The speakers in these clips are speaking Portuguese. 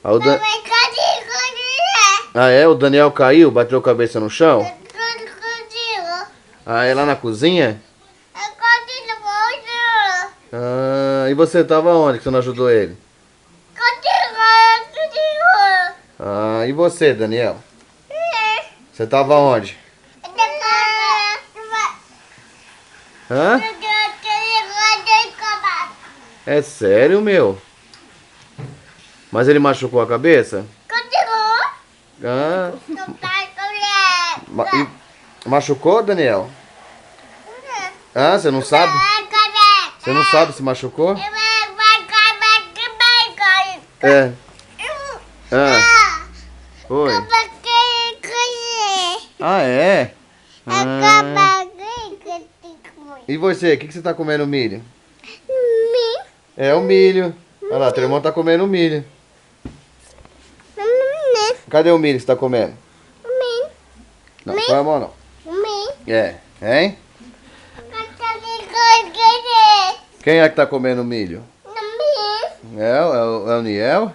Ah, Ah, é? O Daniel caiu, bateu a cabeça no chão? Ah, é lá na cozinha? Ah, e você tava onde que você não ajudou ele? Ah, e você, Daniel? Você tava onde? Hã? É sério, meu? Mas ele machucou a cabeça? Ah, machucou, Daniel? Ah, você não sabe? Você não sabe se machucou? É. Ah, foi. Ah, é? Ah. E você, o que você tá comendo milho? É o milho. Olha lá, teu irmão tá comendo milho. Cadê o milho que você tá comendo? Não, põe a mão não. É, hein? Quem é que tá comendo milho? É o Niel?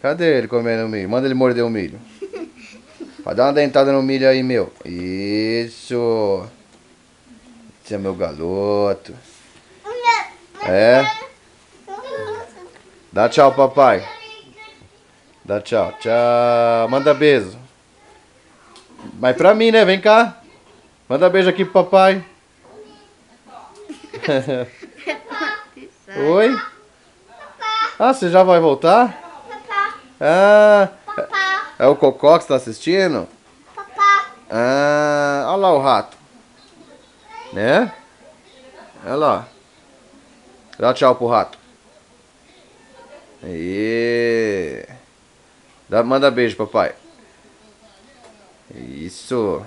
Cadê ele comendo milho? Manda ele morder o milho. Vai dar uma dentada no milho aí, meu. Isso. Esse é meu garoto. É? Dá tchau, papai. Dá tchau. Tchau. Manda beijo. Mas pra mim, né? Vem cá. Manda beijo aqui pro papai. Oi? Ah, você já vai voltar? Ah, é o Cocó que você tá assistindo? Ah, olha lá o rato. Né? Olha lá. Dá tchau pro rato. Aí. Manda beijo, papai. Isso.